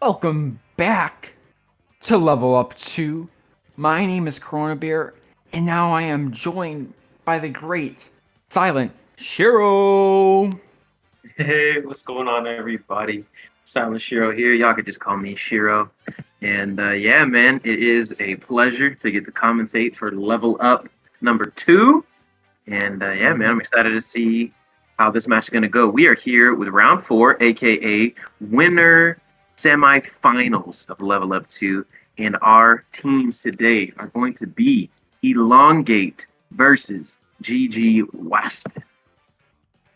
Welcome back to Level Up 2. My name is Corona Bear, and now I am joined by the great Silent Shiro. Hey, what's going on, everybody? Silent Shiro here. Y'all could just call me Shiro. And yeah, man, it is a pleasure to get to commentate for Level Up number 2. And yeah, man, I'm excited to see how this match is going to go. We are here with round 4, aka winner semifinals of Level Up 2. And our teams today are going to be Elongate versus GG Whast'n.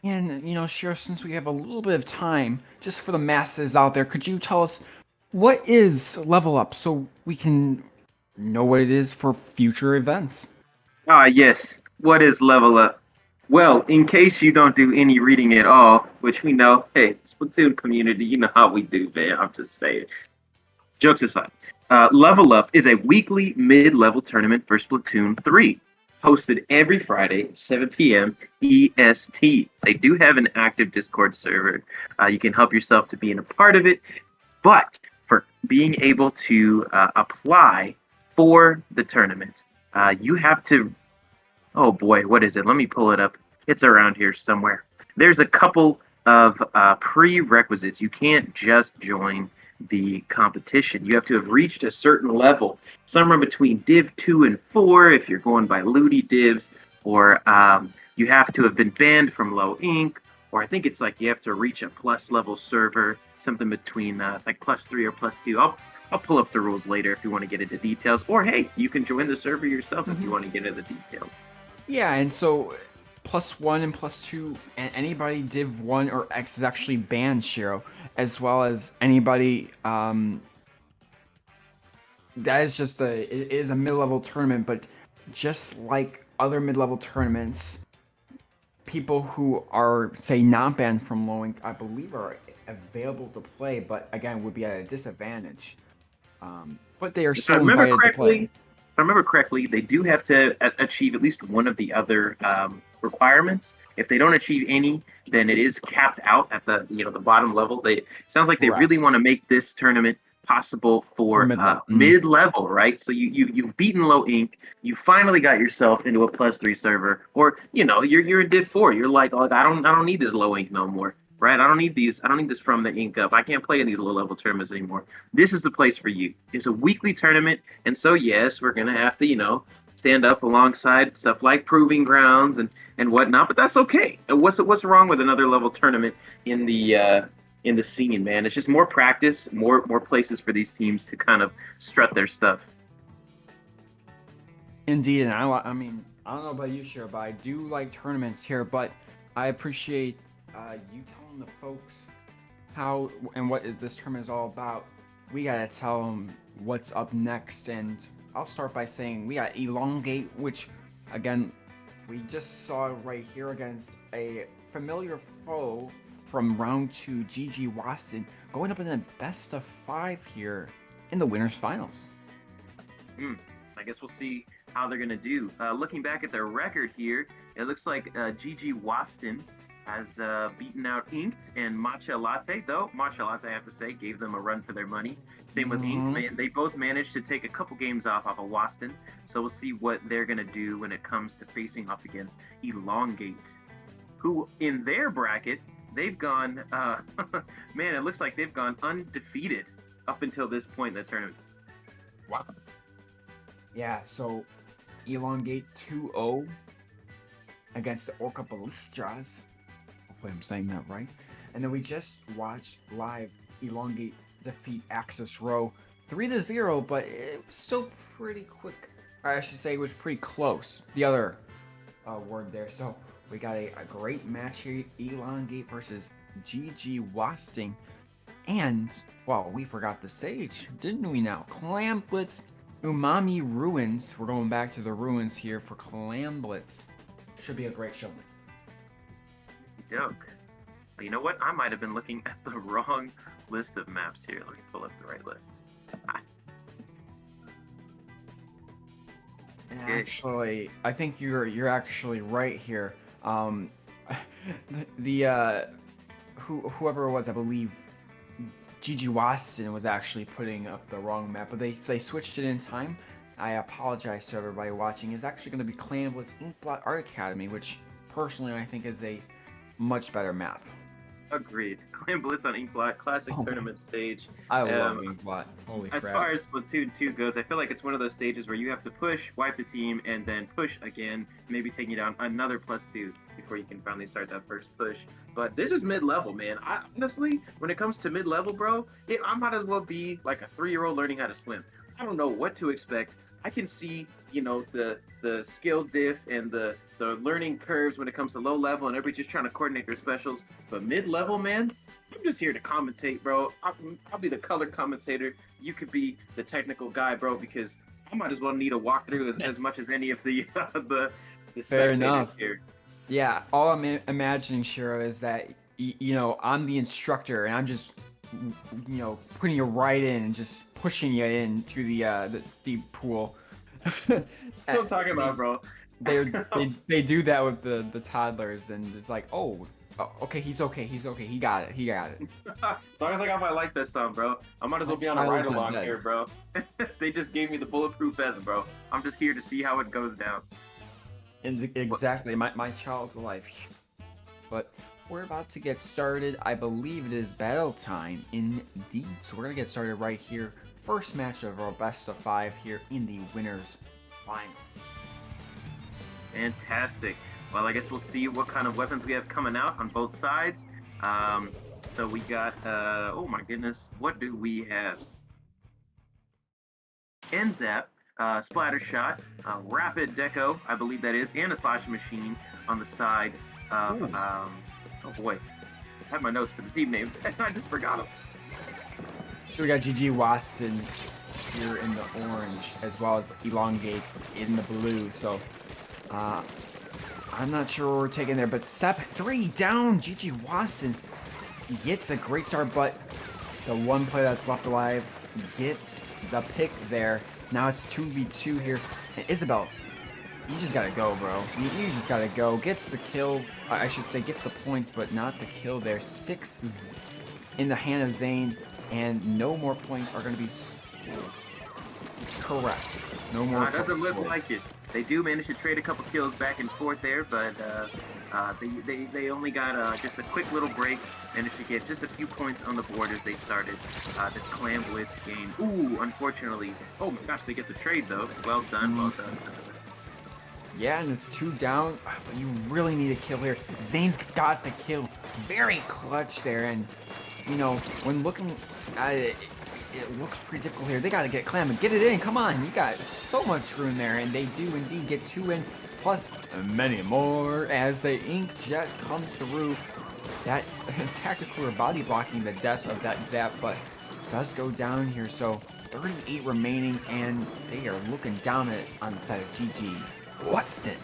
And, Shiro, since we have a little bit of time, just for the masses out there, could you tell us what is Level Up so we can know what it is for future events? Ah, yes. What is level up? Well, in case you don't do any reading at all, which we know, hey, Splatoon community, you know how we do, man. I'm just saying. Jokes aside, Level Up is a weekly mid-level tournament for Splatoon 3, hosted every Friday, 7 p.m. EST. They do have an active Discord server. You can help yourself to being a part of it, but for being able to apply for the tournament, you have to oh boy, what is it? Let me pull it up. It's around here somewhere. There's a couple of prerequisites. You can't just join the competition. You have to have reached a certain level, somewhere between Div 2 and 4 if you're going by Ludi divs, or you have to have been banned from Low Inc., or I think it's like you have to reach a plus level server, something between, it's like +3 or +2. I'll pull up the rules later if you want to get into details. Or hey, you can join the server yourself if you want to get into the details. Yeah, and so +1 and +2, and anybody Div 1 or X is actually banned, Shiro, as well as anybody that is just it is a mid-level tournament, but just like other mid-level tournaments, people who are say not banned from lowing, I believe, are available to play, but again would be at a disadvantage. But they are If I still remember invited to correctly, play. if I remember correctly, they do have to achieve at least one of the other requirements. If they don't achieve any, then it is capped out at the bottom level. They sounds like they really Correct. want to make this tournament possible For for mid-level. mid level, right? So you've beaten Low Inc. You finally got yourself into a +3 server, or you're in Div 4. You're like, oh, I don't need this Low Inc. no more, right? I don't need these. I don't need this from the Inc. up. I can't play in these low level tournaments anymore. This is the place for you. It's a weekly tournament, and so yes, we're gonna have to stand up alongside stuff like Proving Grounds and whatnot. But that's okay. And what's wrong with another level tournament in the scene, man? It's just more practice, more places for these teams to kind of strut their stuff. Indeed, and I mean, I don't know about you, Shiro, but I do like tournaments here. But I appreciate you telling the folks how and what this tournament is all about. We gotta tell them what's up next, and I'll start by saying we got Elongate, which, again, we just saw right here against a familiar foe from round 2, GG Whast'n, going up in the best of 5 here in the winners finals. Hmm. I guess we'll see how they're gonna do. Looking back at their record here, it looks like GG Whast'n has beaten out Inked and Matcha Latte, though Matcha Latte, I have to say, gave them a run for their money. Same with Inked, Mm-hmm. man. They both managed to take a couple games off of Whast'n, so we'll see what they're gonna do when it comes to facing off against Elongate, who in their bracket they've gone. Man, it looks like they've gone undefeated up until this point in the tournament. Wow. Yeah, so Elongate 2-0 against the Orca Ballistras. Hopefully I'm saying that right. And then we just watched live Elongate defeat Axis Row 3-0, but it was still pretty quick. Or I should say it was pretty close. The other word there. So we got a great match here. Elongate versus GG Whast'n. And, well, we forgot the stage, didn't we now? Clam Blitz Umami Ruins. We're going back to the ruins here for Clam Blitz. Should be a great showing. Dope. You know what? I might have been looking at the wrong list of maps here. Let me pull up the right list. And Okay. actually, I think you're actually right here. The whoever it was, I believe, GG Whast'n was actually putting up the wrong map, but they switched it in time. I apologize to everybody watching. It's actually going to be Clan Blitz Inkblot Art Academy, which personally I think is a much better map. Agreed. Clan Blitz on Inkblot, classic tournament stage. I love Inkblot. Holy crap. As far as Splatoon 2 goes, I feel like it's one of those stages where you have to push, wipe the team, and then push again, maybe taking down another +2 before you can finally start that first push. But this is mid-level, man. Honestly, when it comes to mid-level, bro, I might as well be like a 3-year-old learning how to swim. I don't know what to expect. I can see, the skill diff and the learning curves when it comes to low level, and everybody's just trying to coordinate their specials. But mid-level, man, I'm just here to commentate, bro. I'll be the color commentator. You could be the technical guy, bro, because I might as well need a walkthrough as much as any of the Fair enough. Here. Yeah, all I'm imagining, Shiro, is that I'm the instructor and I'm just putting you right in and just pushing you into the deep pool. That's what I'm talking about, bro. They do that with the toddlers, and it's like, oh, okay, he's okay, he got it. As long as I got my light vest on, bro, I might as well be on a ride along here, bro. They just gave me the bulletproof vest, bro. I'm just here to see how it goes down. Exactly, my child's life. But we're about to get started. I believe it is battle time indeed. So we're gonna get started right here. First match of our best of 5 here in the winners finals. Fantastic. Well, I guess we'll see what kind of weapons we have coming out on both sides. So we got, oh my goodness, what do we have? NZAP, Splatter Shot, Rapid Deco, I believe that is, and a Slash Machine on the side of, oh boy, I had my notes for the team name, and I just forgot them. So we got GG Whast'n here in the orange, as well as Elongate in the blue. So I'm not sure where we're taking there, but Sep 3 down. GG Whast'n gets a great start, but the one player that's left alive gets the pick there. Now it's 2v2 here. And Isabel, you just gotta go, bro. You just gotta go. Gets the kill. I should say gets the points, but not the kill there. 6 in the hand of Zane. And no more points are going to be correct. No more points. Doesn't look like it. They do manage to trade a couple kills back and forth there, but they only got just a quick little break. Managed to get just a few points on the board as they started this Clan Blitz game. Ooh, unfortunately. Oh my gosh, they get the trade though. Well done, well done. Yeah, and it's 2 down, but you really need a kill here. Zane's got the kill. Very clutch there, and when looking at it, it looks pretty difficult here. They got to get Clam and get it in. Come on, you got so much room there, and they do indeed get 2 in, plus many more as a ink jet comes through. That tactical body blocking the death of that zap, but does go down here. So 38 remaining, and they are looking down at it on the side of GG Whast'n.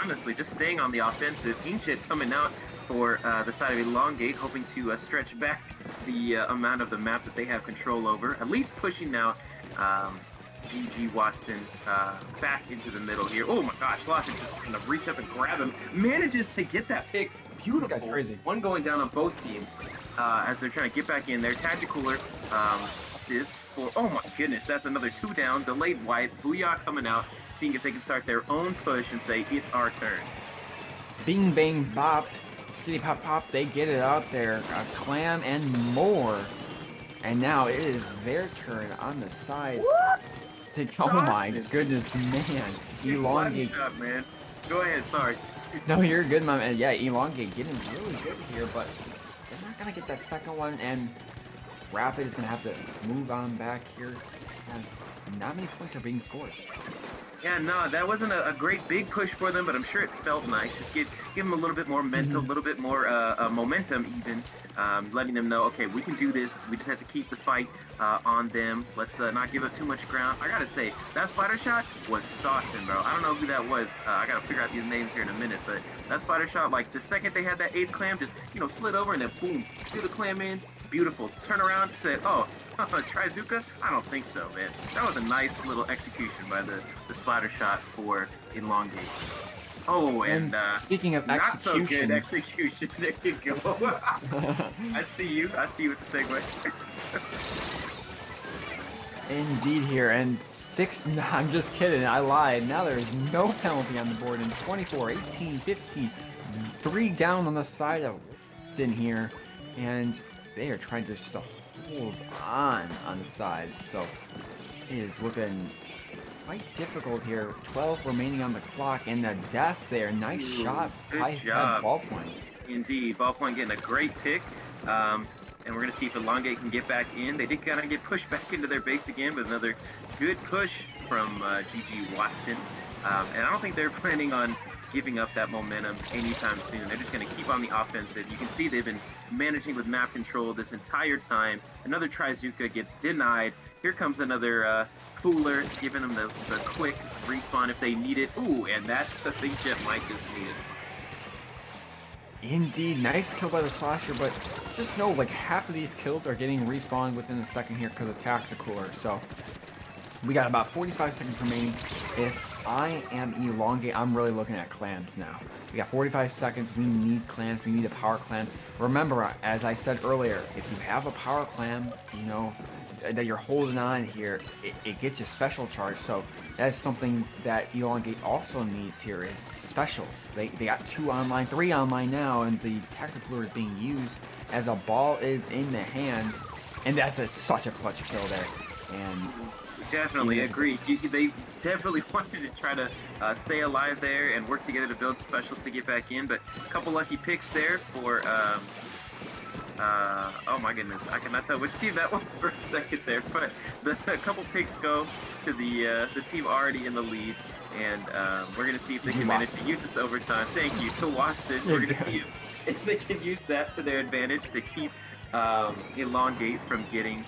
Honestly, just staying on the offensive, Inkjet coming out for the side of Elongate, hoping to stretch back the amount of the map that they have control over. At least pushing now GG Whast'n back into the middle here. Oh my gosh, Slosh is just going to reach up and grab him. Manages to get that pick. Beautiful. This guy's crazy. One going down on both teams as they're trying to get back in there. Tacticooler is for, oh my goodness, that's another 2 down. Delayed wipe. Booyah coming out, seeing if they can start their own push and say, it's our turn. Bing, bang, bopped. Skitty pop pop, they get it out there. A Clam and more. And now it is their turn on the side. Oh my goodness, man. Elongate. Shot, man. Go ahead, sorry. No, you're good, my man. Yeah, Elongate getting really good here, but they're not going to get that second one. And Rapid is going to have to move on back here as not many points are being scored. Yeah, no, that wasn't a great big push for them, but I'm sure it felt nice. Just give them a little bit more mental, a little bit more momentum even, letting them know, okay, we can do this. We just have to keep the fight on them. Let's not give up too much ground. I gotta say, that Spider Shot was saucing, bro. I don't know who that was. I gotta figure out these names here in a minute, but that Spider Shot, like, the second they had that 8th Clam, just, slid over and then boom, threw the Clam in. Beautiful. Turn around and said, oh, Trizuka? I don't think so, man. That was a nice little execution by the Splatter Shot for Elongate. Oh, and speaking of not so good executions. execution. There you go. I see you with the segue. Indeed here, and 6, I'm just kidding, I lied. Now there's no penalty on the board in 24, 18, 15, 3 down on the side of Whast'n here, and they are trying just to hold on the side, so it is looking quite difficult here. 12 remaining on the clock, and a death there. Nice shot. Good High job. ballpoint. Indeed, ballpoint getting a great pick. And we're going to see if elongate can get back in. They did kind of get pushed back into their base again with another good push from GG Whast'n. And I don't think they're planning on giving up that momentum anytime soon. They're just going to keep on the offensive. You can see they've been managing with map control this entire time. Another Trizuka gets denied. Here comes another Cooler, giving them the quick respawn if they need it. Ooh, and that's the thing Jet Mike just needed. Indeed, nice kill by the Slasher, but just know like half of these kills are getting respawned within a second here because of Tacticooler. So we got about 45 seconds remaining. If I am elongate, I'm really looking at clams now. We got 45 seconds. We need clams. We need a power clam. Remember, as I said earlier, if you have a power clam, you know, that you're holding on here, it gets you special charge. So that's something that elongate also needs here is specials. They got 2 online, 3 online now, and the tactical is being used as a ball is in the hands, and that's such a clutch kill there. And definitely agree. They definitely wanted to try to stay alive there and work together to build specials to get back in, but a couple lucky picks there for oh my goodness, I cannot tell which team that was for a second there, but a couple picks go to the team already in the lead, and we're going to see if they can manage to use this overtime. Thank you to Whast'n. We're going to see if they can use that to their advantage to keep elongate from getting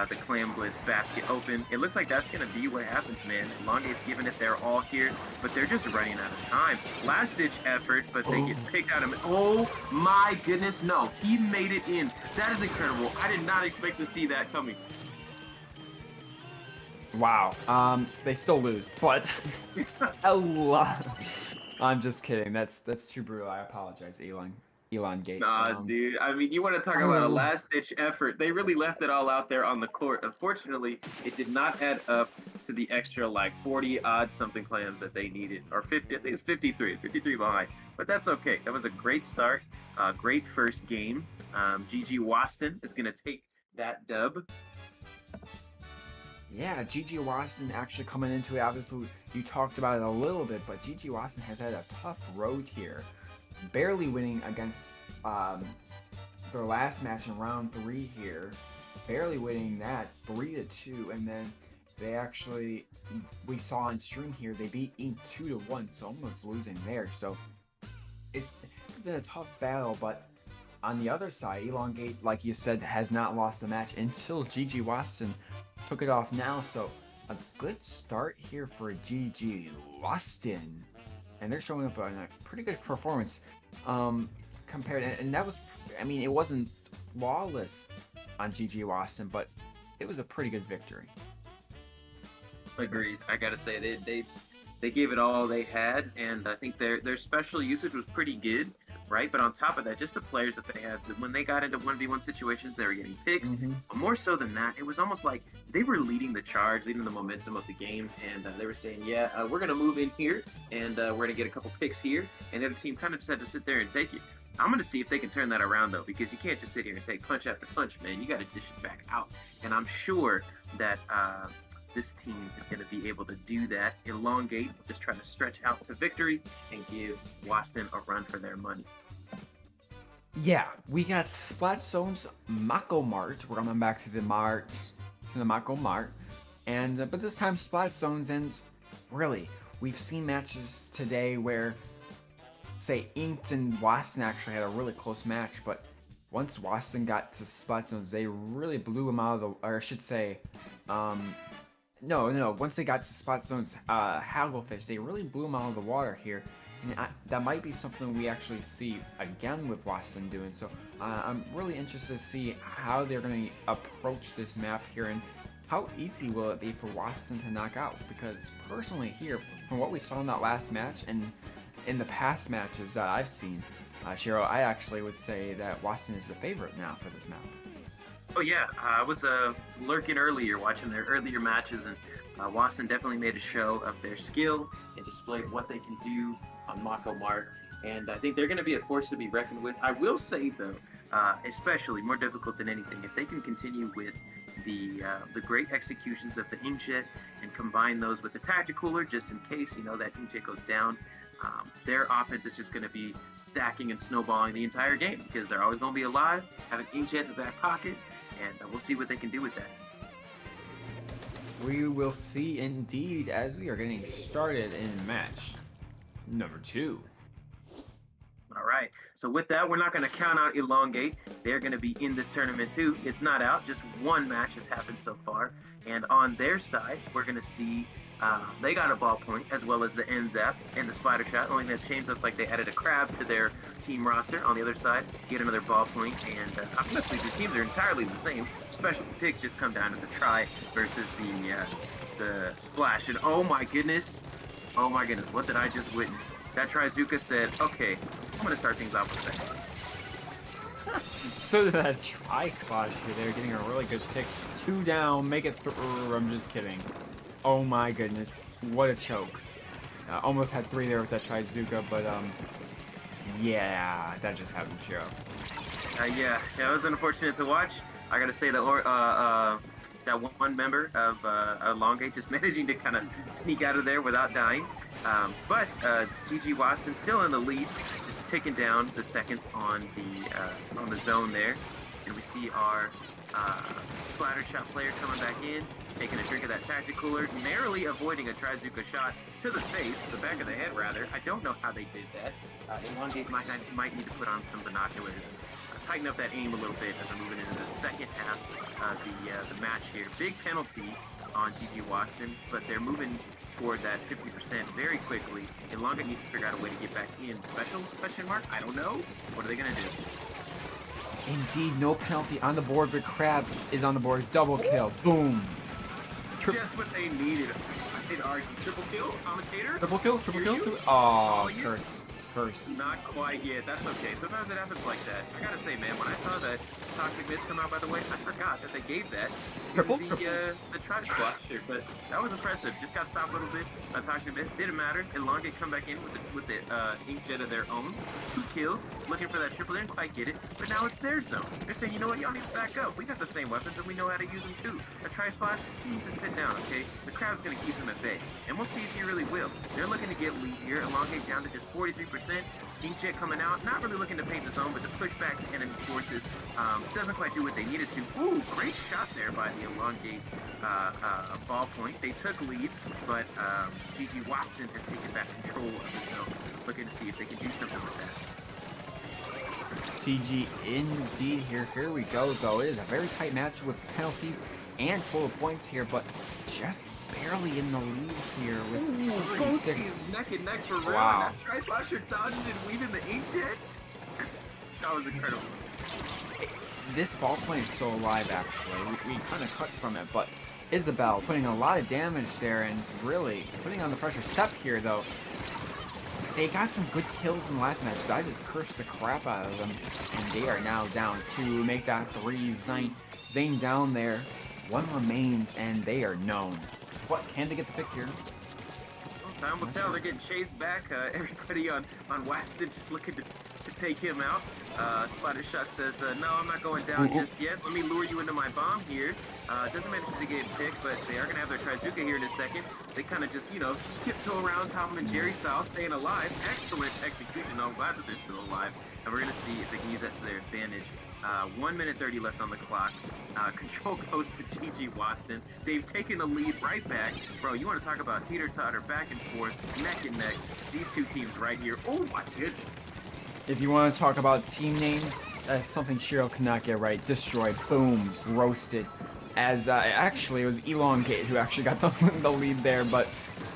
the Clam Blitz basket open. It looks like that's going to be what happens, man. Elongate's giving it their all here, but they're just running out of time. Last-ditch effort, but they get picked out of it. Oh, my goodness, no. He made it in. That is incredible. I did not expect to see that coming. wow. They still lose, but I'm just kidding. That's too brutal. I apologize, elongate. Nah, dude. I mean, you want to talk about a last-ditch effort. They really left it all out there on the court. Unfortunately, it did not add up to the extra, like, 40-odd something clams that they needed. Or 50, I think it's 53 behind. But that's okay. That was a great start. Great first game. GG Whast'n is going to take that dub. Yeah, GG Whast'n actually coming into it. Obviously, you talked about it a little bit, but GG Whast'n has had a tough road here. Barely winning against their last match in round 3 here. Barely winning that 3-2, and then they actually, we saw on stream here, they beat Inc 2-1, so almost losing there. So it's been a tough battle, but on the other side, Elongate, like you said, has not lost a match until GG Whast'n took it off now. So a good start here for GG Whast'n. And they're showing up on a pretty good performance compared, and that was, I mean, it wasn't flawless on GG Whast'n, but it was a pretty good victory. Agreed. I gotta say they gave it all they had, and I think their special usage was pretty good, right? But on top of that, just the players that they had, when they got into 1v1 situations, they were getting picks. But more so than that, it was almost like they were leading the charge, leading the momentum of the game, and they were saying, yeah, we're going to move in here, and we're going to get a couple picks here, and the other team kind of just had to sit there and take it. I'm going to see if they can turn that around, though, because you can't just sit here and take punch after punch, man. You got to dish it back out, and I'm sure that this team is going to be able to do that. Elongate, just trying to stretch out to victory and give Whast'n a run for their money. Yeah, we got Splat Zone's Mako Mart. We're coming back to the Mako Mart, and but this time Splat Zones, and really, we've seen matches today where, say, Inked and Whast'n actually had a really close match, but once Whast'n got to Splat Zones, they really blew them out of the, or I should say, no, once they got to Splat Zone's Hagglefish, they really blew them out of the water here. And that might be something we actually see again with Whast'n doing. So I'm really interested to see how they're going to approach this map here, and how easy will it be for Whast'n to knock out. Because personally here, from what we saw in that last match and in the past matches that I've seen, Shiro, I actually would say that Whast'n is the favorite now for this map. Oh yeah, I was lurking earlier, watching their earlier matches, and Whast'n definitely made a show of their skill and displayed what they can do on Mako Mark. And I think they're going to be a force to be reckoned with. I will say though, especially more difficult than anything, if they can continue with the great executions of the inkjet and combine those with the tacticooler, just in case that inkjet goes down, their offense is just going to be stacking and snowballing the entire game because they're always going to be alive, have an inkjet in the back pocket, and we'll see what they can do with that. We will see indeed as we are getting started in match number 2. All right. So with that, we're not going to count out Elongate. They're going to be in this tournament too. It's not out. Just one match has happened so far. And on their side, we're going to see they got a ballpoint as well as the NZAP and the Spider Shot. Only that change looks like they added a crab to their team roster. On the other side, get another ballpoint. And honestly, the teams are entirely the same. Special picks just come down to the try versus the splash. And oh my goodness, what did I just witness? That Trizuka said, okay, I'm going to start things off with that. So did that tri-slash here. They're getting a really good pick. 2 down, make it through. I'm just kidding. Oh my goodness. What a choke. Almost had 3 there with that Trizuka, but yeah, that just happened, Joe. Yeah, it was unfortunate to watch. I got to say that that one member of Elongate just managing to kind of sneak out of there without dying. But GG Whast'n still in the lead, just taking down the seconds on the zone there, and we see our splatter shot player coming back in, taking a drink of that tacticooler, narrowly avoiding a Trizuka shot to the face, the back of the head rather. I don't know how they did that. Elongate might need to put on some binoculars. Tighten up that aim a little bit as we're moving into the second half of the match here. Big penalty on GG Whast'n, but they're moving toward that 50% very quickly. Elongate needs to figure out a way to get back in. Special question mark? I don't know. What are they going to do? Indeed, no penalty on the board, but Crab is on the board. Double kill. Boom. Just what they needed. I'd argue. Triple kill? Commentator? Triple kill? Oh, curse. Not quite yet. That's okay. Sometimes it happens like that. I gotta say, man, when I saw that Toxic Mist come out, by the way, I forgot that they gave that to the try squash here, but that was impressive. Just got stopped a little bit by Toxic Mist. Didn't matter. Elongate come back in with the inkjet of their own. 2 kills. Looking for that triple. Didn't quite get it, but now it's their zone. They're saying, you know what, y'all need to back up. We got the same weapons and we know how to use them too. A tri-slash needs to sit down, okay? The crowd's gonna keep him at bay, and we'll see if he really will. They're looking to get lead here. Elongate down to just 43%. Inkjet coming out, not really looking to paint the zone, but to push back enemy forces. Doesn't quite do what they needed to. Ooh, great shot there by the Elongate ballpoint. They took lead, but GG Whast'n has taken back control of the zone. Looking to see if they can do something with that. GG indeed here. Here we go, though. It is a very tight match with penalties and total points here, but just barely in the lead here with 36. Neck and neck for real. Wow. And that Tri-Slasher dodged and weaving the inkjet. That was incredible. This ballpoint is still alive, actually. We kind of cut from it, but Isabel putting a lot of damage there and really putting on the pressure. Sep here, though. They got some good kills in the last match, but I just cursed the crap out of them. And they are now down 2. Make that 3. Zane down there. 1 remains, and they are known. What? Can they get the pick here? Time will tell. They're getting chased back. Everybody on Whast'n just looking to take him out. Spider Shot says, no, I'm not going down just yet. Let me lure you into my bomb here. Doesn't manage to get picked, but they are going to have their Trizuka here in a second. They kind of just, tiptoe around Tom and Jerry style, staying alive. Excellent execution. I'm glad that they're still alive. And we're going to see if they can use that to their advantage. 1 minute 30 left on the clock. Control goes to GG Whast'n. They've taken the lead right back. Bro, you want to talk about teeter-totter, back and forth, neck and neck. These two teams right here. Oh my goodness. If you want to talk about team names, that's something Shiro cannot get right. Destroyed. Boom. Roasted. As actually it was Elongate who actually got the lead there, but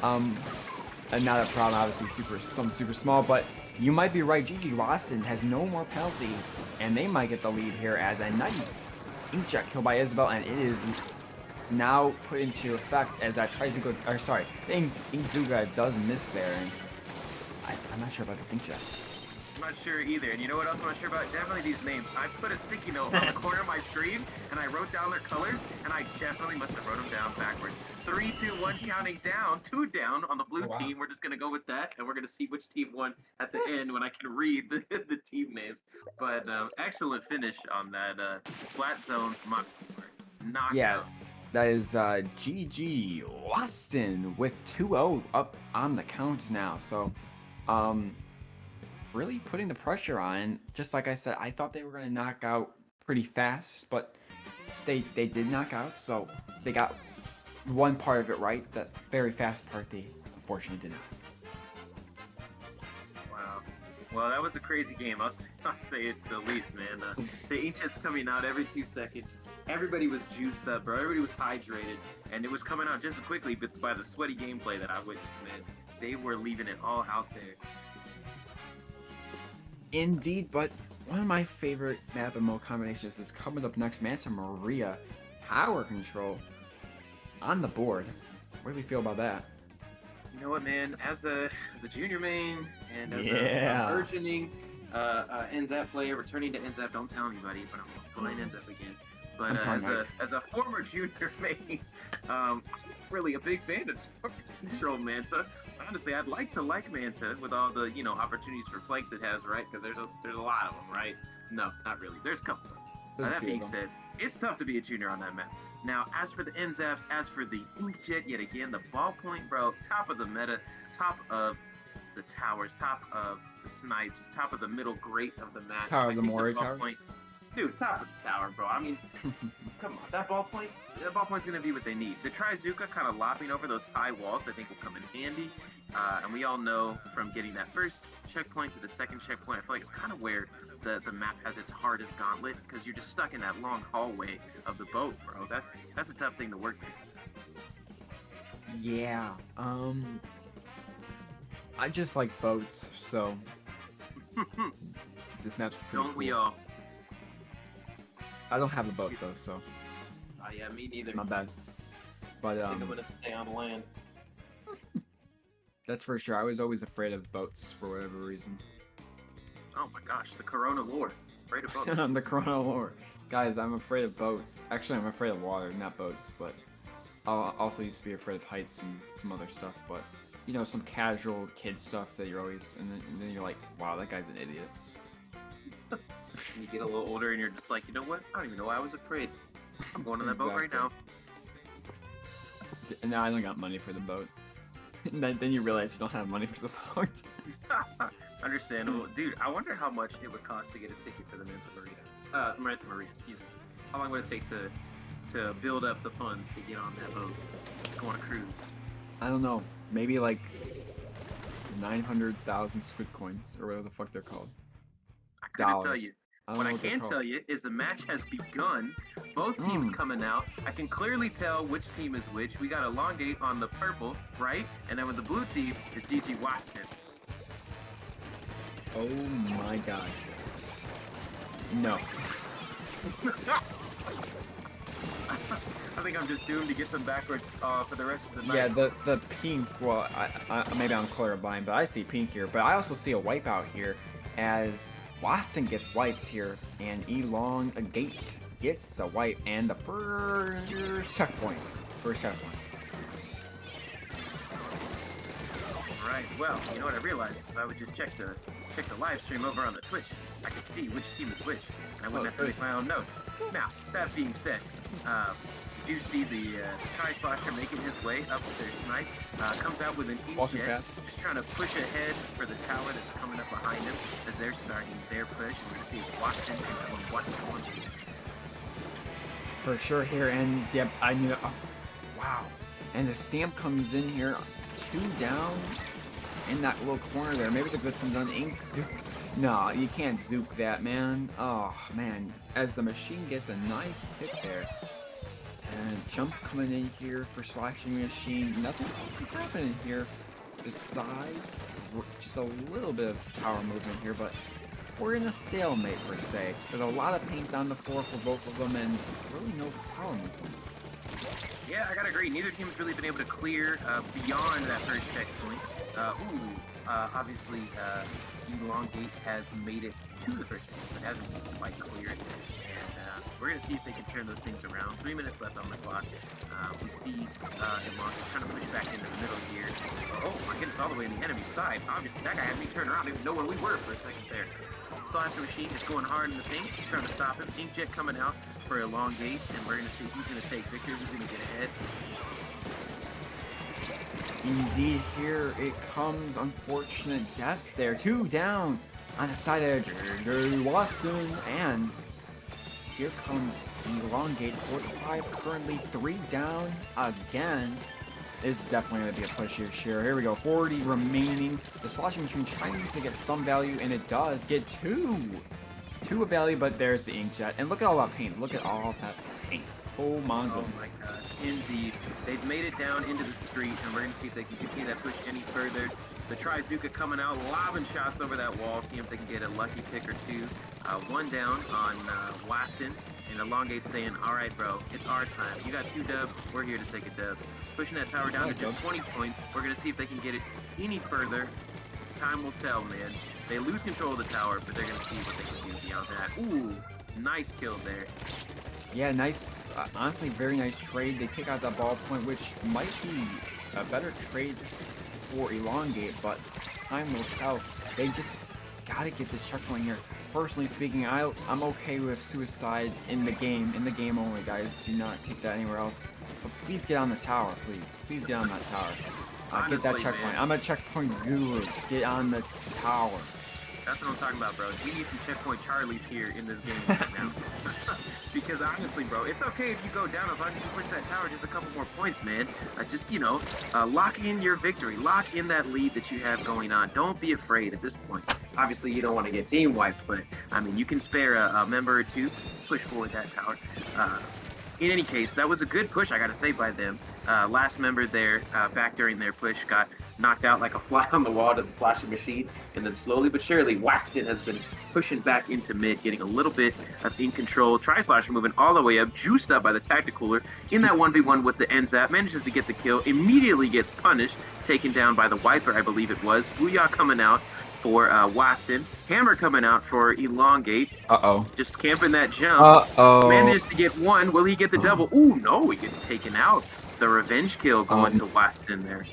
not a problem. Obviously, something super small, but you might be right. GG Whast'n has no more penalty, and they might get the lead here as a nice inkjet kill by Isabel, and it is now put into effect as that Trizuka, or sorry, the Inkzuga does miss there, and I'm not sure about this inkjet. I'm not sure either. And you know what else I'm not sure about? Definitely these names. I put a sticky note on the corner of my screen, and I wrote down their colors, and I definitely must have wrote them down backwards. 3, 2, 1, counting down, 2 down on the blue wow. team. We're just gonna go with that, and we're gonna see which team won at the end when I can read the team names. But excellent finish on that flat zone knockout. Yeah, that is GG Whast'n with 2-0 up on the counts now. So, really putting the pressure on. Just like I said, I thought they were going to knock out pretty fast, but they did knock out. So they got one part of it right. That very fast part they unfortunately did not. Wow. Well, that was a crazy game. I'll say it the least, man. The ancients coming out every 2 seconds. Everybody was juiced up, bro. Everybody was hydrated, and it was coming out just as quickly by the sweaty gameplay that I witnessed, man. They were leaving it all out there. Indeed, but one of my favorite map and mode combinations is coming up next. Manta Maria Power Control on the board. What do we feel about that? You know what, man? As a junior main and as Yeah. a burgeoning NZAP player, returning to NZAP, don't tell anybody, but I'm playing NZAP again. But as a former junior main, really a big fan of Power Control Manta. Honestly, I'd like to like Manta with all the opportunities for flanks it has, right? Because there's a lot of them, right? No, not really. There's a couple. That being said, it's tough to be a junior on that map. Now, as for the NZAPs, as for the Inkjet, yet again, the ballpoint, bro, top of the meta, top of the towers, top of the snipes, top of the middle grate of the map. Tower of the Mori Tower. Dude, top of the tower, bro. I mean, come on, that ballpoint's gonna be what they need. The Trizuka kind of lopping over those high walls, I think will come in handy. And we all know from getting that first checkpoint to the second checkpoint, I feel like it's kind of where the map has its hardest gauntlet, because you're just stuck in that long hallway of the boat, bro. That's a tough thing to work with. Yeah. I just like boats, so this map's pretty Don't cool. we all? I don't have a boat though, so Yeah, me neither. not bad. But I think I'm gonna stay on land. that's for sure. I was always afraid of boats for whatever reason. Oh my gosh, the Corona lore. Afraid of boats. The Corona lore. Guys, I'm afraid of boats. Actually, I'm afraid of water, not boats, but I also used to be afraid of heights and some other stuff, but some casual kid stuff that you're always, and then you're like, wow, that guy's an idiot. You get a little older and you're just like, you know what? I don't even know why I was afraid. I'm going on that boat right now. Now I don't got money for the boat. then you realize you don't have money for the boat. Understandable. Dude, I wonder how much it would cost to get a ticket for the Manta Maria, excuse me. How long would it take to build up the funds to get on that boat, go on a cruise? I don't know. Maybe like 900,000 squid coins, or whatever the fuck they're called. I couldn't tell Dollars. you. What I can tell you is the match has begun. Both teams coming out. I can clearly tell which team is which. We got Elongate on the purple, right? And then with the blue team is GG Whast'n. Oh my god. No. I think I'm just doomed to get them backwards for the rest of the night. Yeah, the pink, well, I maybe I'm colorblind, but I see pink here. But I also see a wipeout here as Whast'n gets wiped here, and elongate gets a wipe, and the first checkpoint. Right. Well, you know what I realized? If I would just check the live stream over on the Twitch, I could see which team is which, and I wouldn't have to make my own notes. Now, that being said, you do see the Sky Slasher making his way up with their snipe. Comes out with an Walking E-jet, fast. just trying to push ahead for the tower that's coming up behind him as they're starting their push. We're going to see Whast'n and what's going on. For sure here, and yep, I knew. Wow. And the stamp comes in here, 2 down in that little corner there. Maybe the Blitzen done ink zook. No, you can't zook that, man. Oh, man. As the machine gets a nice pick there. And jump coming in here for slashing machine. Nothing could happen in here besides just a little bit of tower movement here, but we're in a stalemate per se. There's a lot of paint on the floor for both of them and really no power movement. Yeah, I gotta agree. Neither team has really been able to clear beyond that first checkpoint. Ooh, Obviously, elongate has made it to the first inning, but hasn't quite cleared. And we're going to see if they can turn those things around. 3 minutes left on the clock. We see elongate trying to push back into the middle here. Oh my goodness, all the way on the enemy side. Obviously, that guy had me turn around. I didn't even know where we were for a second there. Slasher Machine is going hard in the paint, trying to stop him. Inkjet coming out for elongate, and we're going to see who's going to take victory, who's going to get ahead. Indeed, here it comes. Unfortunate death there. 2 down on the side of GG Whast'n, and here comes elongate. 45 currently 3 down again. This is definitely going to be a push here, sure. Here we go. 40 remaining. The slashing machine trying to get some value, and it does get 2 of value, but there's the inkjet. And look at all that paint. Look at all that paint. Oh my goodness. Oh my god, indeed. They've made it down into the street, and we're going to see if they can continue that push any further. The Trizuka coming out, lobbing shots over that wall, see if they can get a lucky pick or two. 1 down on Whast'n, and elongate saying, all right, bro, it's our time. You got 2 dubs, we're here to take a dub. Pushing that tower down to just 20 points. We're going to see if they can get it any further. Time will tell, man. They lose control of the tower, but they're going to see what they can do beyond that. Ooh, nice kill there. Yeah, nice, honestly, very nice trade. They take out that ball point, which might be a better trade for elongate, but time will tell. They just gotta get this checkpoint here. Personally speaking, I'm okay with suicide in the game only, guys. Do not take that anywhere else. But please get on the tower, please. Please get on that tower. Get that checkpoint. Man. I'm a checkpoint guru. Get on the tower. That's what I'm talking about, bro. We need some checkpoint Charlies here in this game right now. Because honestly, bro, it's okay if you go down as long as you push that tower just a couple more points, man. Just, lock in your victory. Lock in that lead that you have going on. Don't be afraid at this point. Obviously, you don't want to get team wiped, but, I mean, you can spare a member or two. Push forward that tower. In any case, that was a good push, I gotta say, by them. Last member there, back during their push, got knocked out like a fly on the wall to the slashing machine, and then slowly but surely, Whast'n has been pushing back into mid, getting a little bit of in control. Tri-Slasher moving all the way up, juiced up by the Tacticooler in that 1v1 with the NZAP, manages to get the kill, immediately gets punished, taken down by the Wiper, I believe it was. Booyah coming out for Whast'n. Hammer coming out for elongate. Uh-oh. Just camping that jump. Uh-oh. Manages to get 1. Will he get the double? Ooh, no, he gets taken out. The revenge kill going to Whast'n there.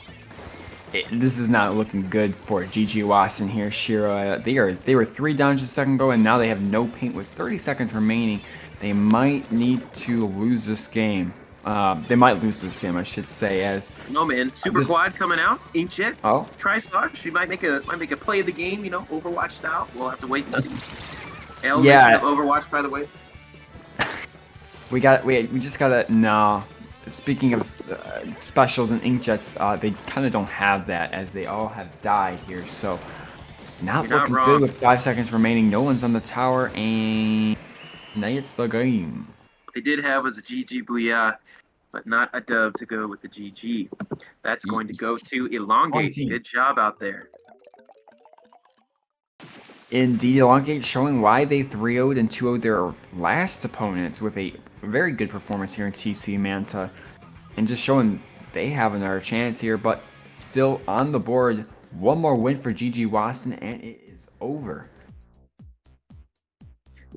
This is not looking good for GG Whast'n here, Shiro. They were 3 down just a second ago, and now they have no paint with 30 seconds remaining. They might need to lose this game. They might lose this game, I should say. As no man, Super Quad coming out. Inkjet. Oh, Tri-Star. She might make a play of the game. Overwatch style. We'll have to wait and see. L yeah. of Overwatch, by the way. We just gotta no. Speaking of specials and inkjets, they kind of don't have that, as they all have died here. So, not looking good with 5 seconds remaining. No one's on the tower, and it's the game. What they did have was a GG Booyah, but not a dub to go with the GG. That's going to go to elongate. Good job out there. Indeed, elongate showing why they 3-0'd and 2-0'd their last opponents with a very good performance here in TC Manta, and just showing they have another chance here, but still on the board. One more win for GG Whast'n, and it is over.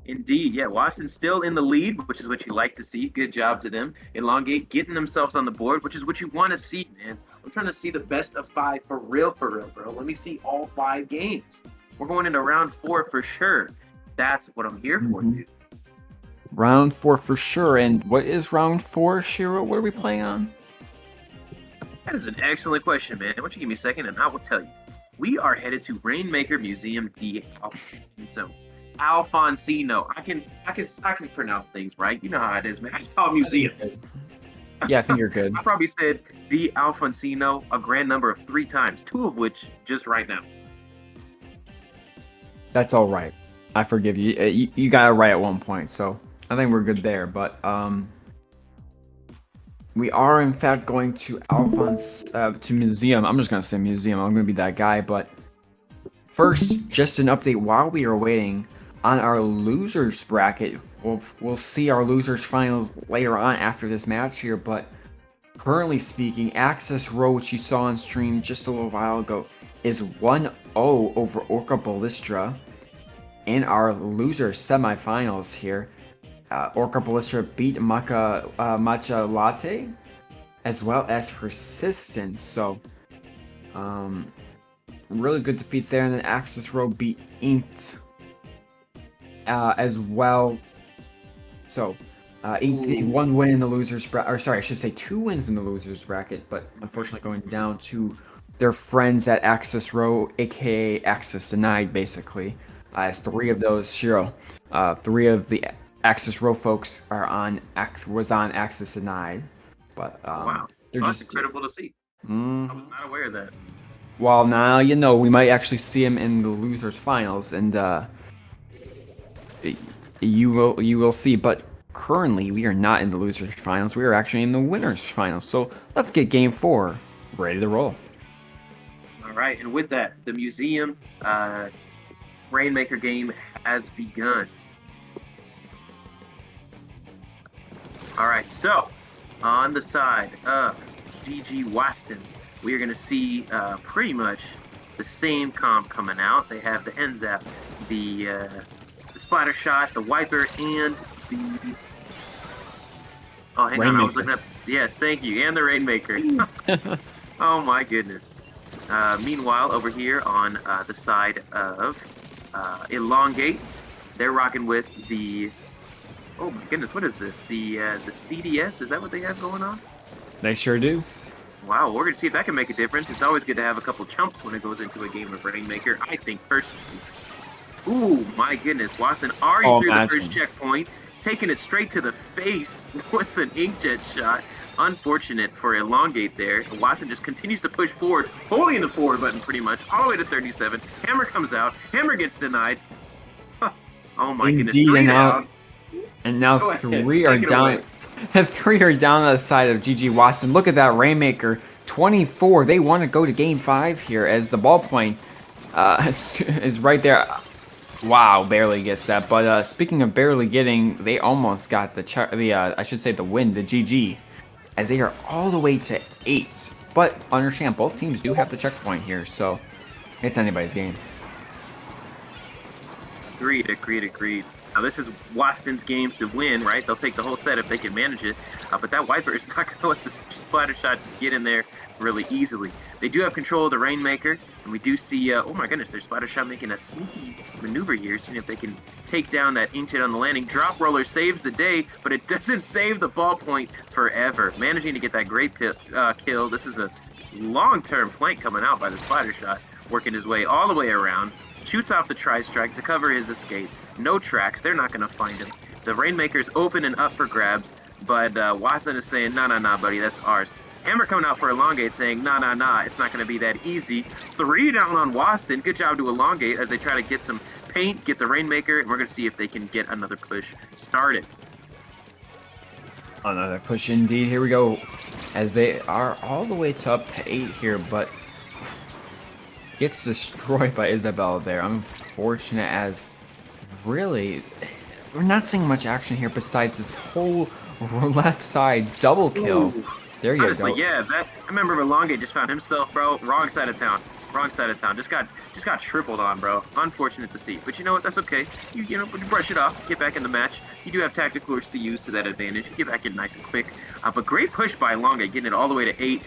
Indeed, yeah, Whast'n's still in the lead, which is what you like to see. Good job to them. Elongate getting themselves on the board, which is what you want to see, man. I'm trying to see the best of 5 for real, bro. Let me see all 5 games. We're going into round 4 for sure. That's what I'm here for, dude. Round 4 for sure. And what is round 4, Shiro? What are we playing on? That is an excellent question, man. Why don't you give me a second and I will tell you. We are headed to Rainmaker Museum D. And so, Alfonsino. I can pronounce things right. You know how it is, man. I just call it museum. Yeah, I think you're good. I probably said D. Alfonsino a grand number of 3 times, 2 of which just right now. That's all right. I forgive you. You got it right at one point, so I think we're good there. But we are in fact going to to museum. I'm just gonna say museum. I'm gonna be that guy. But first, just an update while we are waiting on our losers bracket. We'll see our losers finals later on after this match here. But currently speaking, Access Row, which you saw on stream just a little while ago, is 1-0 over Orca Ballistra in our loser semifinals here. Orca Ballistra beat Matcha Latte as well as Persistence. So, really good defeats there. And then Axis Row beat Inked as well. So, Inked one win in the losers bracket, or sorry, I should say 2 wins in the losers bracket, but unfortunately going down to their friends at Axis Row, aka Axis Denied, basically. As 3 of those, Shiro, 3 of the Axis Row folks was on Axis Denied, but Wow, they're that's just incredible to see. I was not aware of that. Well, now you know we might actually see him in the losers finals, and you will see. But currently, we are not in the losers finals. We are actually in the winners finals. So let's get game 4 ready to roll. All right, and with that, the museum Rainmaker game has begun. All right, so on the side of GG Whast'n, we are going to see pretty much the same comp coming out. They have the NZAP, the Splatter Shot, the Wiper, and the... Oh, hang on, I was looking up... Yes, thank you, and the Rainmaker. Oh my goodness. Meanwhile, over here on the side of Elongate, they're rocking with the... Oh my goodness, what is this? The CDS? Is that what they have going on? They sure do. Wow, we're going to see if that can make a difference. It's always good to have a couple chumps when it goes into a game of Rainmaker, I think, personally. Ooh, my goodness. Whast'n already threw the first checkpoint, taking it straight to the face with an inkjet shot. Unfortunate for Elongate there. Whast'n just continues to push forward, holding the forward button pretty much, all the way to 37. Hammer comes out. Hammer gets denied. Oh my goodness. And now 3 are down. 3 are down on the side of GG Whast'n. Look at that Rainmaker, 24. They want to go to game 5 here as the ballpoint is right there. Wow, barely gets that. But speaking of barely getting, they almost got I should say the win, the GG, as they are all the way to 8. But understand, both teams do have the checkpoint here, so it's anybody's game. Agreed. Now, this is Whast'n's game to win, right? They'll take the whole set if they can manage it. But that Wiper is not going to let the splatter shot get in there really easily. They do have control of the Rainmaker, and we do see, oh my goodness, their splatter shot making a sneaky maneuver here, seeing if they can take down that inkjet on the landing. Drop roller saves the day, but it doesn't save the ballpoint forever. Managing to get that great kill. This is a long-term flank coming out by the splatter shot, working his way all the way around. Shoots off the tri-strike to cover his escape. No tracks. They're not going to find him. The Rainmaker's open and up for grabs, but Whast'n is saying, nah, buddy, that's ours. Hammer coming out for Elongate saying, nah, it's not going to be that easy. 3 down on Whast'n. Good job to Elongate as they try to get some paint, get the Rainmaker, and we're going to see if they can get another push started. Another push indeed. Here we go. As they are all the way to up to 8 here, but gets destroyed by Isabel there. Unfortunate, as really we're not seeing much action here besides this whole left side double kill. Ooh. There you Honestly, go. Yeah, I remember Elongate just found himself, bro, wrong side of town. Just got tripled on, bro. Unfortunate to see, but you know what? That's okay. You know, brush it off. Get back in the match. You do have tactical to use to that advantage. Get back in nice and quick. But great push by Elongate, getting it all the way to 8.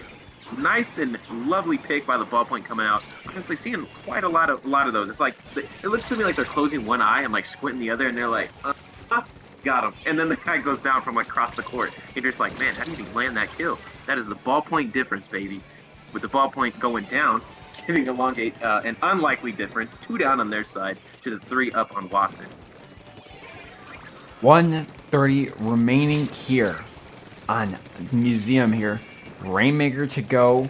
Nice and lovely pick by the ballpoint coming out. Honestly, seeing quite a lot of those. It's like it looks to me like they're closing one eye and like squinting the other, and they're like, got him. And then the guy goes down from like across the court. And you're just like, man, how did he land that kill? That is the ballpoint difference, baby. With the ballpoint going down, giving Elongate an unlikely difference. 2 down on their side to the 3 up on Whast'n. 1:30 remaining here on Museum here. Rainmaker to go.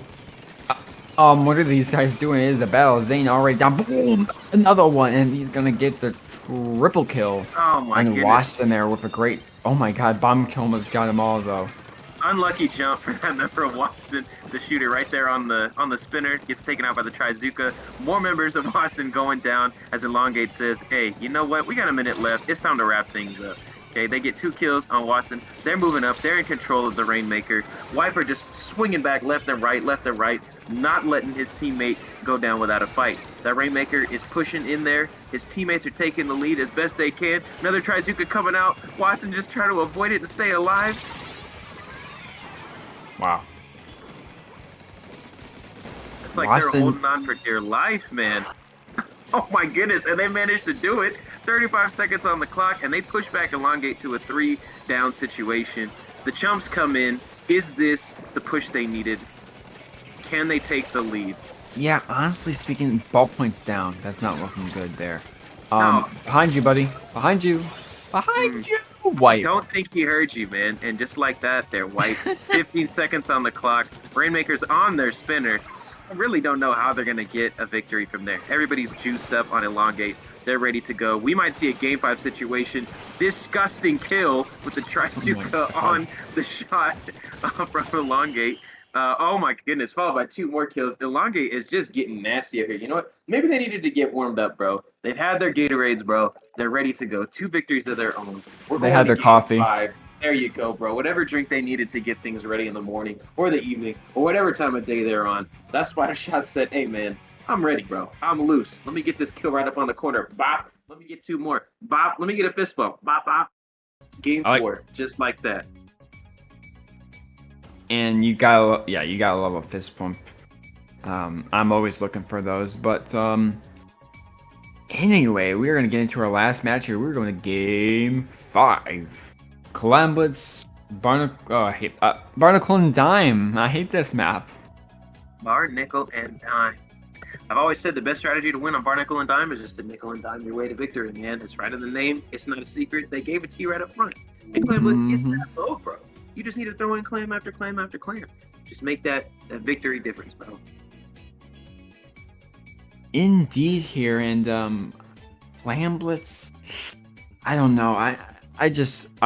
What are these guys doing? It is a battle. Zane already down. Boom! Another one, and he's gonna get the triple kill. Oh my goodness. And Whast'n there with a great. Oh my god, bomb kill almost got them all though. Unlucky jump for that member of Whast'n, the shooter right there on the spinner, gets taken out by the Trizuka. More members of Whast'n going down as Elongate says, hey, you know what? We got a minute left. It's time to wrap things up. Okay, they get 2 kills on Whast'n. They're moving up. They're in control of the Rainmaker. Wiper just swinging back left and right, not letting his teammate go down without a fight. That Rainmaker is pushing in there. His teammates are taking the lead as best they can. Another Trizuka coming out. Whast'n just trying to avoid it and stay alive. Wow. It's like Whast'n- they're holding on for dear life, man. Oh my goodness, and they managed to do it. 35 seconds on the clock, and they push back Elongate to a 3-down situation. The Chumps come in. Is this the push they needed? Can they take the lead? Yeah, honestly speaking, ballpoint's down. That's not looking good there. No. Behind you, buddy. Behind you. Behind you. Wipe. Don't think he heard you, man. And just like that, they're white. 15 seconds on the clock. Rainmaker's on their spinner. I really don't know how they're going to get a victory from there. Everybody's juiced up on Elongate. They're ready to go. We might see a Game 5 situation. Disgusting kill with the Trizuka on the shot from Elongate. Oh my goodness, followed by 2 more kills. Elongate is just getting nasty here. You know what? Maybe they needed to get warmed up, bro. They've had their Gatorades, bro. They're ready to go. 2 victories of their own. They had their coffee. 5. There you go, bro. Whatever drink they needed to get things ready in the morning or the evening or whatever time of day they're on. That Spider Shot said, hey, man, I'm ready, bro. I'm loose. Let me get this kill right up on the corner. Bop. Let me get 2 more. Bop. Let me get a fist bump. Bop, bop. Game 4. Just like that. And you gotta love a fist pump. I'm always looking for those. But anyway, we're gonna get into our last match here. We're going to Game 5. Calamblitz, Barnacle and Dime. I hate this map. Bar, nickel, and dime. I've always said the best strategy to win on bar, nickel, and dime is just to nickel and dime your way to victory, man. It's right in the name. It's not a secret. They gave it to you right up front. And Calamblitz is that low, bro. You just need to throw in claim after claim after claim. Just make that victory difference, bro. Indeed here, and Calamblitz, I don't know. I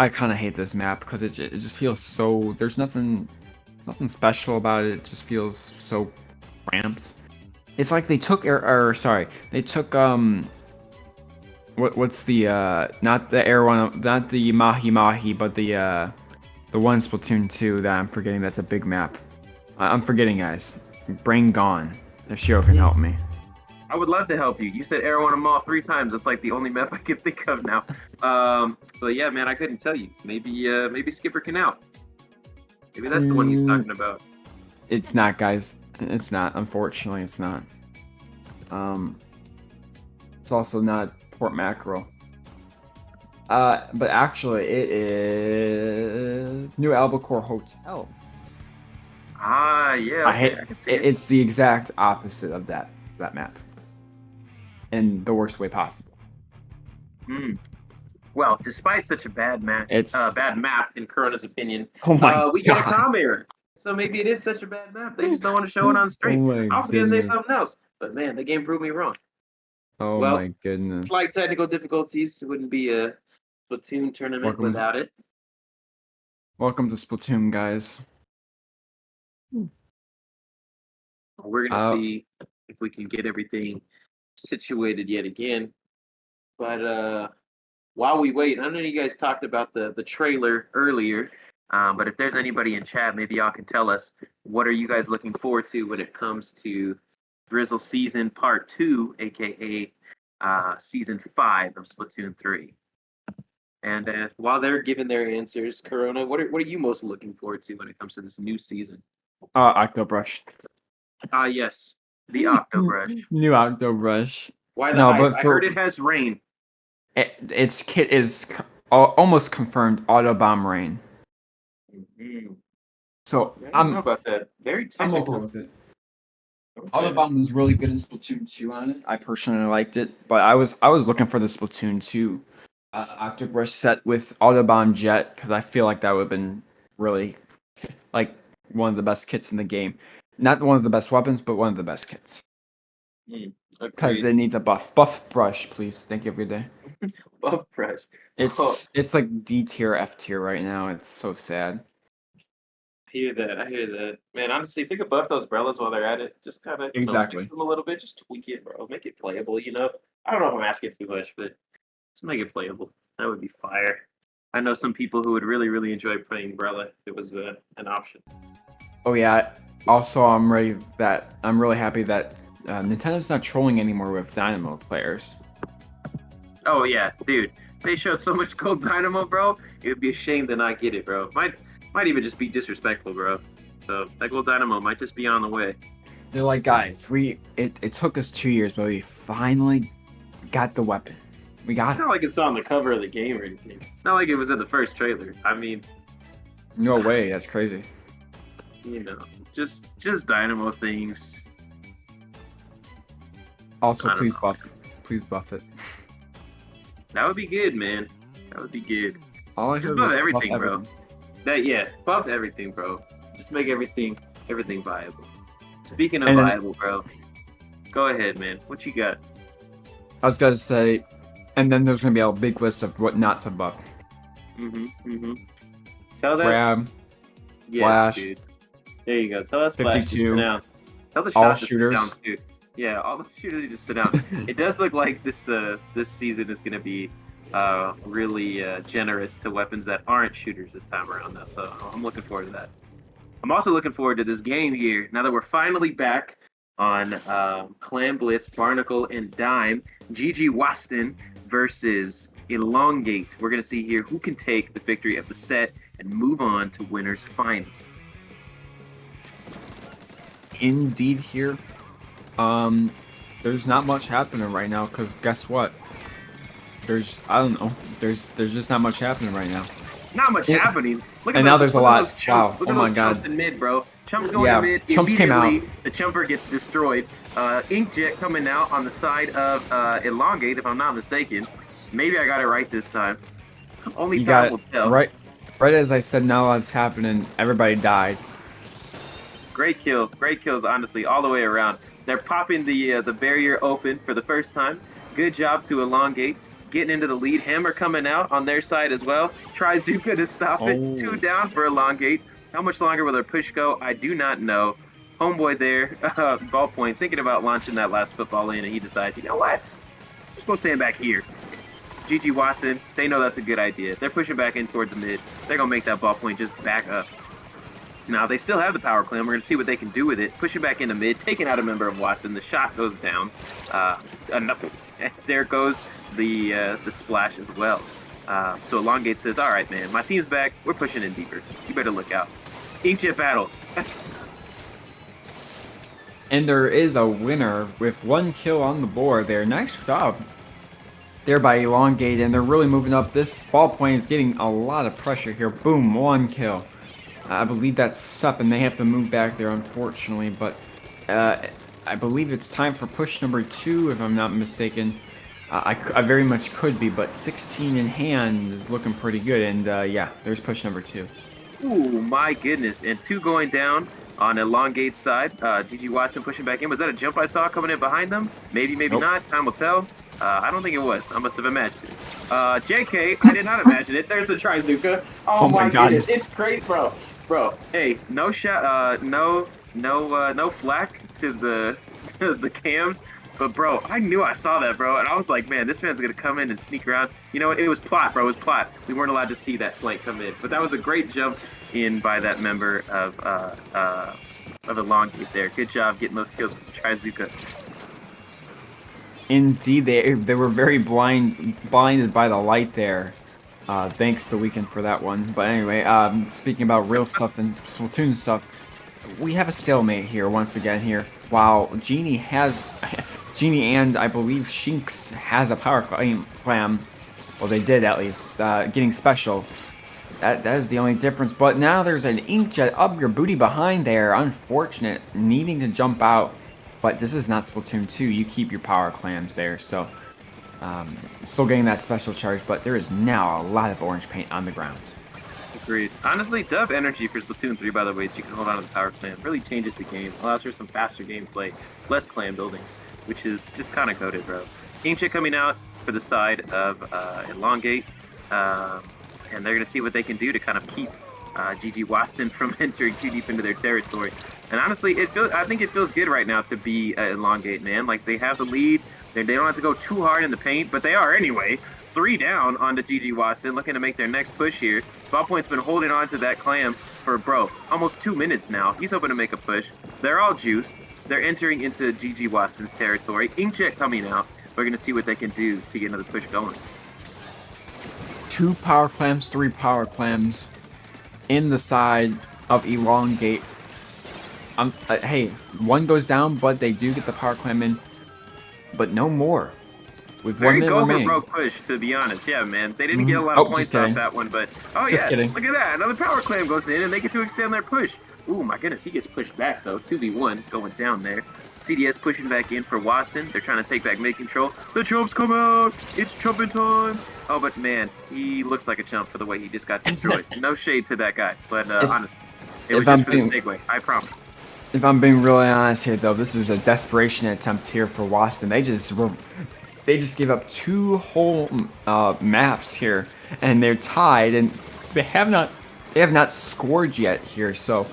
kind of hate this map because it just feels so. There's nothing special about it. It just feels so cramped. It's like they took they took what's the not the air one, not the Mahi Mahi, but the one Splatoon 2 that I'm forgetting. That's a big map. I'm forgetting, guys. Brain gone. If Shiro can help me. I would love to help you. You said Air on them all 3 times. That's like the only map I can think of now. But yeah, man, I couldn't tell you. Maybe Skipper can out. Maybe that's the one he's talking about. It's not, guys. It's not. Unfortunately, it's not. It's also not Port Mackerel. But actually, it is New Albacore Hotel. Ah, yeah. Okay. It's the exact opposite of that map, in the worst way possible. Well, despite such a bad map, in Corona's opinion, we get a comm error. So maybe it is such a bad map. They just don't want to show it on stream. I was gonna say something else, but man, the game proved me wrong. Oh my goodness! Slight technical difficulties. It wouldn't be a Splatoon tournament without it. Welcome to Splatoon, guys. We're gonna see if we can get everything situated yet again. But while we wait, I know you guys talked about the trailer earlier. But if there's anybody in chat, maybe y'all can tell us, what are you guys looking forward to when it comes to Drizzle Season Part 2, aka Season 5 of Splatoon 3? And while they're giving their answers, Corona, what are you most looking forward to when it comes to this new season? Octobrush. Yes, the Octobrush. New Octobrush. Why the hype? I heard it has rain. Its kit is almost confirmed Autobomb rain. Mm-hmm. So I don't know about that. Very technical. I'm okay with it. Autobomb was really good in Splatoon 2 on it. I personally liked it, but I was looking for the Splatoon 2 Octobrush set with Autobomb Jet, because I feel like that would have been really like one of the best kits in the game. Not one of the best weapons, but one of the best kits. Because it needs a buff. Buff brush, please. Thank you. Have a good day. Buff brush. It's like D tier, F tier right now. It's so sad. I hear that. Man, honestly, think of buff those umbrellas while they're at it. Just kind of fix them a little bit. Just tweak it, bro. Make it playable, you know? I don't know if I'm asking too much, but just make it playable. That would be fire. I know some people who would really, really enjoy playing umbrella if it was an option. Oh yeah. Also, I'm really happy that Nintendo's not trolling anymore with Dynamo players. Oh yeah, dude. They show so much gold dynamo, bro. It would be a shame to not get it, bro. Might even just be disrespectful, bro. So that gold dynamo might just be on the way. They're like, guys, it took us 2 years, but we finally got the weapon. We got It's it. not like it's on the cover of the game or anything. Not like it was in the first trailer. I mean, No way, that's crazy. you know, just dynamo things. Also, I don't know. please buff it. That would be good, man. That would be good. All I Just heard buff was everything, buff bro. everything. Buff everything, bro. Just make everything viable. Speaking of And then- viable, bro, go ahead, man. What you got? I was gonna say, and then there's gonna be a big list of what not to buff. Tell that. Grab, Yes, Flash, dude. There you go. Tell us Flash to 52, sit down. Tell the all shot to shooters. sit down, too. Yeah, all the shooters need to sit down. It does look like this season is gonna be really generous to weapons that aren't shooters this time around, though. So I'm looking forward to that. I'm also looking forward to this game here. Now that we're finally back on Clan Blitz, Barnacle, and Dime, GG Whast'n versus Elongate. We're going to see here who can take the victory of the set and move on to winners finals. Indeed, here. There's not much happening right now because guess what? I don't know. There's just not much happening right now. Not much happening. Look at And now there's a lot. Wow. Look Oh at my those God. chumps in mid, bro. Chumps going Yeah, to mid. chumps came out. Immediately, the chumper gets destroyed. Inkjet coming out on the side of Elongate, if I'm not mistaken. Maybe I got it right this time. Only You time got will it tell. right as I said. Now that's happening. Everybody died. Great kills, honestly, all the way around. They're popping the barrier open for the first time. Good job to Elongate. Getting into the lead. Hammer coming out on their side as well. Try Zuka to stop it. Oh. 2 down for Elongate. How much longer will their push go? I do not know. Homeboy there, ballpoint, thinking about launching that last football in, and he decides, you know what? I'm supposed to stand back here. GG Whast'n, they know that's a good idea. They're pushing back in towards the mid. They're going to make that ballpoint just back up. Now, they still have the power clam. We're going to see what they can do with it. Pushing back into mid, taking out a member of Whast'n. The shot goes down. There goes the splash as well. So Elongate says, all right, man, my team's back. We're pushing in deeper. You better look out. Inkjet battle. And there is a winner with 1 kill on the board there. Nice job there by Elongate, and they're really moving up. This ballpoint is getting a lot of pressure here. Boom, 1 kill. I believe that's Sup, and they have to move back there, unfortunately. But I believe it's time for push number 2, if I'm not mistaken. I very much could be, but 16 in hand is looking pretty good. And yeah, there's push number 2. Ooh, my goodness. And 2 going down on Elongate's side. GG Whast'n pushing back in. Was that a jump I saw coming in behind them? Maybe, maybe Nope. not. Time will tell. I don't think it was. I must have imagined it. JK, I did not imagine it. There's the Trizuka. Oh, Oh my my God. goodness. It's great, bro. Bro, hey, no shot, no flack to the the cams. But bro, I knew I saw that, bro, and I was like, man, this man's gonna come in and sneak around. You know what? It was plot, bro. It was plot. We weren't allowed to see that flank come in, but that was a great jump in by that member of Elongate there. Good job getting those kills with Trizuka. Indeed, they were very blinded by the light there. Thanks to Weekend for that one. But anyway, speaking about real stuff and Splatoon stuff, we have a stalemate here once again here. Wow, Genie and I believe Shinx has a power clam. Well, they did at least, getting special. That is the only difference. But now there's an Inkjet up your booty behind there. Unfortunate, needing to jump out. But this is not Splatoon 2. You keep your power clams there, so still getting that special charge. But there is now a lot of orange paint on the ground. Agreed. Honestly, dub energy for Splatoon 3, by the way, so you can hold on to the power clam. Really changes the game. Allows for some faster gameplay, less clam building, which is just kind of coded, bro. Inkjet coming out for the side of Elongate, and they're going to see what they can do to kind of keep GG Whast'n from entering too deep into their territory. And honestly, I think it feels good right now to be Elongate, man. Like, they have the lead. They don't have to go too hard in the paint, but they are anyway. 3 down onto GG Whast'n, looking to make their next push here. Ballpoint's been holding on to that clam for, bro, almost 2 minutes now. He's hoping to make a push. They're all juiced. They're entering into GG Whast'n's territory. Inkjet coming out. We're going to see what they can do to get another push going. 2 power clams, 3 power clams in the side of elongate. Hey, one goes down, but they do get the power clam in, but no more. With Very 1 minute go for remaining. broke push, to be honest. Yeah, man. They didn't get a lot Oh, of just points off kidding. that one, but oh Just yeah, kidding. look at that. Another power clam goes in, and they get to extend their push. Ooh, my goodness, he gets pushed back though. 2v1 going down there. CDS pushing back in for Whast'n. They're trying to take back mid control. The chumps come out. It's chumping time. Oh, but man, he looks like a chump for the way he just got destroyed. No shade to that guy, but honestly, it was just for the segue. I promise. If I'm being really honest here, though, this is a desperation attempt here for Whast'n. They just gave up 2 whole maps here, and they're tied, and they have not scored yet here. So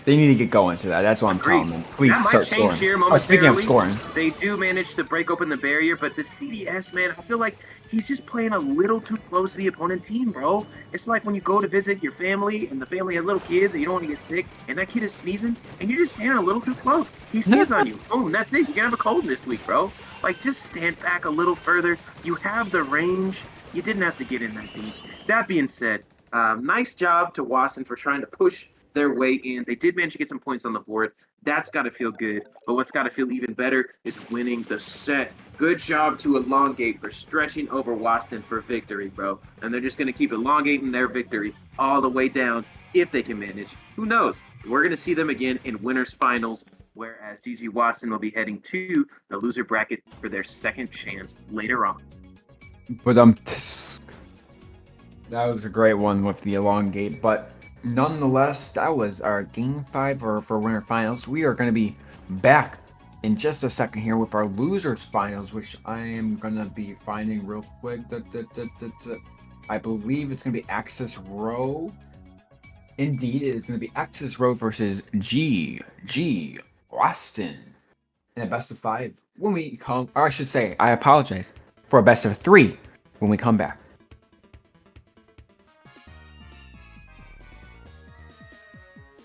they need to get going to that. That's what I'm telling them. Please that start might change scoring. here Oh, speaking of momentarily. scoring, They do manage to break open the barrier, but the CDS, man, I feel like he's just playing a little too close to the opponent team, bro. It's like when you go to visit your family and the family has little kids and you don't want to get sick and that kid is sneezing and you're just standing a little too close. He sneezes on you. Boom, that's it. You're gonna have a cold this week, bro. Like, just stand back a little further. You have the range. You didn't have to get in that deep. That being said, nice job to Whast'n for trying to push their way in. They did manage to get some points on the board. That's got to feel good. But what's got to feel even better is winning the set. Good job to Elongate for stretching over Whast'n for victory, bro. And they're just going to keep elongating their victory all the way down if they can manage. Who knows? We're going to see them again in winners finals, whereas GG Whast'n will be heading to the loser bracket for their second chance later on. but that was a great one with the elongate. But nonetheless, that was our game 5 for winner finals. We are going to be back in just a second here with our losers finals, which I am going to be finding real quick. I believe it's going to be Axis Row. Indeed, it is going to be Axis Row versus GG Whast'n in a best of 5 when we come, or I should say, I apologize, for a best of 3 when we come back.